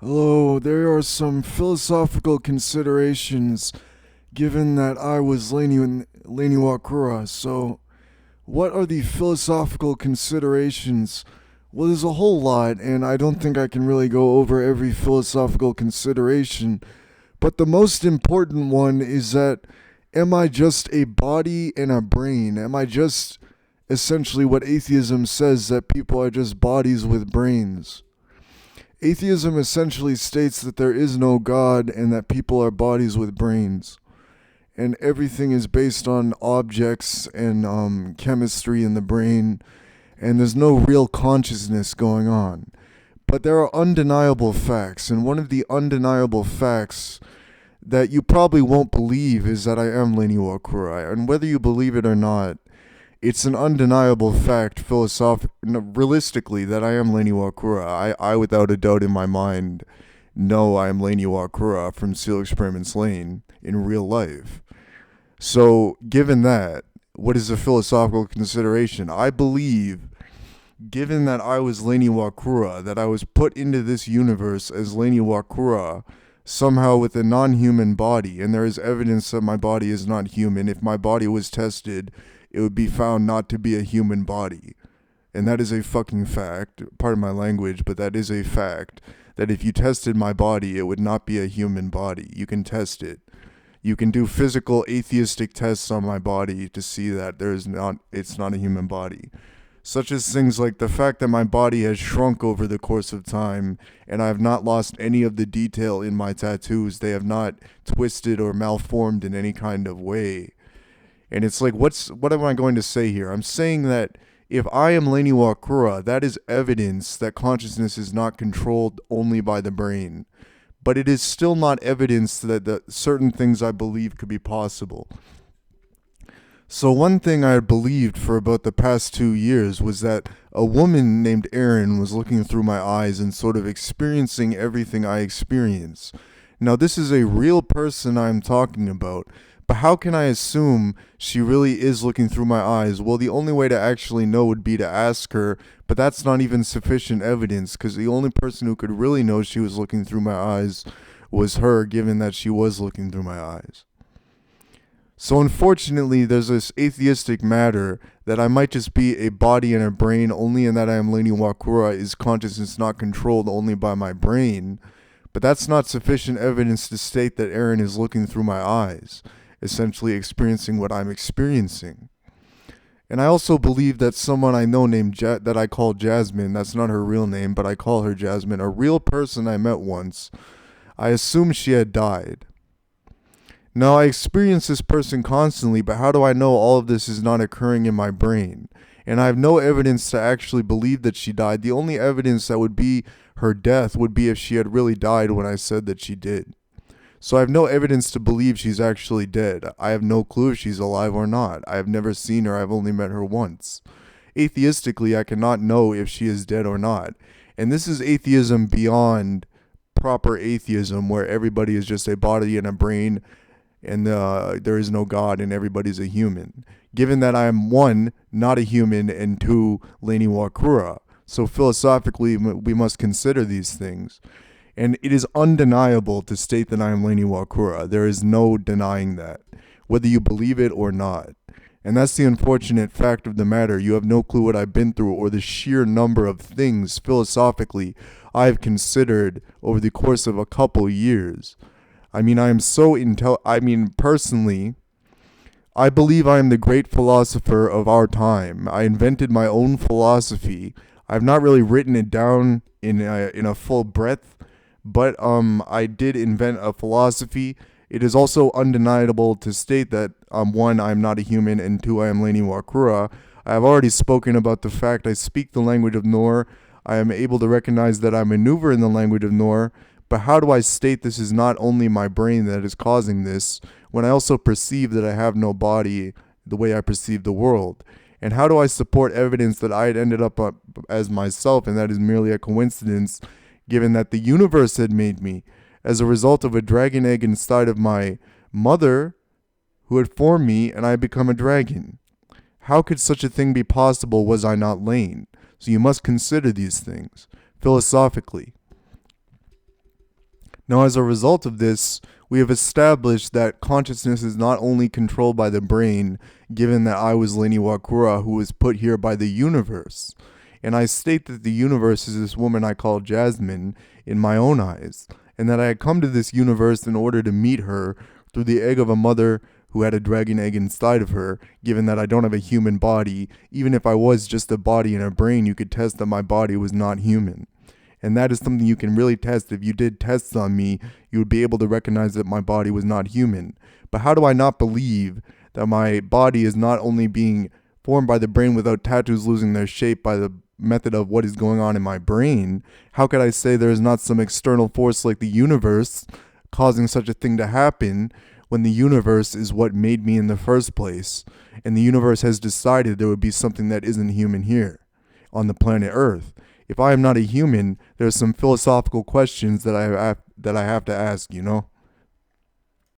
Hello, there are some philosophical considerations given that I was Lain Iwakura. So, what are the philosophical considerations? Well, there's a whole lot, and I don't think I can really go over every philosophical consideration. But the most important one is that am I just a body and a brain? Am I just essentially what atheism says that people are just bodies with brains? Atheism essentially states that there is no God and that people are bodies with brains. And everything is based on objects and chemistry in the brain, and there's no real consciousness going on. But there are undeniable facts, and one of the undeniable facts that you probably won't believe is that I am Lain Iwakura. And whether you believe it or not, it's an undeniable fact, realistically, that I am Lain Iwakura. I, without a doubt in my mind, know I am Lain Iwakura from Seal Experiments Lain in real life. So, given that, what is the philosophical consideration? I believe, given that I was Lain Iwakura, that I was put into this universe as Lain Iwakura, somehow with a non-human body, and there is evidence that my body is not human. If my body was tested, it would be found not to be a human body. And that is a fucking fact. Pardon my language, but that is a fact. That if you tested my body, it would not be a human body. You can test it. You can do physical atheistic tests on my body to see that it's not a human body. Such as things like the fact that my body has shrunk over the course of time and I have not lost any of the detail in my tattoos. They have not twisted or malformed in any kind of way. And it's like, what am I going to say here? I'm saying that if I am Lain Iwakura, that is evidence that consciousness is not controlled only by the brain. But it is still not evidence that the certain things I believe could be possible. So one thing I had believed for about the past 2 years was that a woman named Erin was looking through my eyes and sort of experiencing everything I experience. Now this is a real person I'm talking about, but how can I assume she really is looking through my eyes? Well, the only way to actually know would be to ask her, but that's not even sufficient evidence because the only person who could really know she was looking through my eyes was her, given that she was looking through my eyes. So unfortunately, there's this atheistic matter that I might just be a body and a brain only in that I am Lain Iwakura. Is consciousness not controlled only by my brain? But that's not sufficient evidence to state that Erin is looking through my eyes, essentially experiencing what I'm experiencing. And I also believe that someone I know named that I call Jasmine, that's not her real name, but I call her Jasmine, a real person I met once, I assumed she had died. Now, I experience this person constantly, but how do I know all of this is not occurring in my brain? And I have no evidence to actually believe that she died. The only evidence that would be her death would be if she had really died when I said that she did. So I have no evidence to believe she's actually dead. I have no clue if she's alive or not. I have never seen her. I've only met her once. Atheistically, I cannot know if she is dead or not. And this is atheism beyond proper atheism, where everybody is just a body and a brain, and there is no God and everybody's a human. Given that I am one, not a human, and two, Lain Iwakura. So philosophically, we must consider these things. And it is undeniable to state that I am Lain Iwakura. There is no denying that, whether you believe it or not. And that's the unfortunate fact of the matter. You have no clue what I've been through or the sheer number of things philosophically I've considered over the course of a couple years. I mean, personally, I believe I am the great philosopher of our time. I invented my own philosophy. I've not really written it down in a full breadth, but I did invent a philosophy. It is also undeniable to state that one, I am not a human, and two, I am Lain Iwakura. I have already spoken about the fact I speak the language of Nor. I am able to recognize that I maneuver in the language of Nor. But how do I state this is not only my brain that is causing this, when I also perceive that I have no body the way I perceive the world? And how do I support evidence that I had ended up as myself and that is merely a coincidence, given that the universe had made me as a result of a dragon egg inside of my mother who had formed me and I had become a dragon? How could such a thing be possible? Was I not Lain? So you must consider these things philosophically. Now, as a result of this, we have established that consciousness is not only controlled by the brain, given that I was Lain Iwakura, who was put here by the universe. And I state that the universe is this woman I call Jasmine in my own eyes, and that I had come to this universe in order to meet her through the egg of a mother who had a dragon egg inside of her, given that I don't have a human body. Even if I was just a body and a brain, you could test that my body was not human. And that is something you can really test. If you did tests on me, you would be able to recognize that my body was not human. But how do I not believe that my body is not only being formed by the brain without tattoos losing their shape by the method of what is going on in my brain? How could I say there is not some external force like the universe causing such a thing to happen when the universe is what made me in the first place? And the universe has decided there would be something that isn't human here on the planet Earth. If I am not a human, there's some philosophical questions that I have to ask,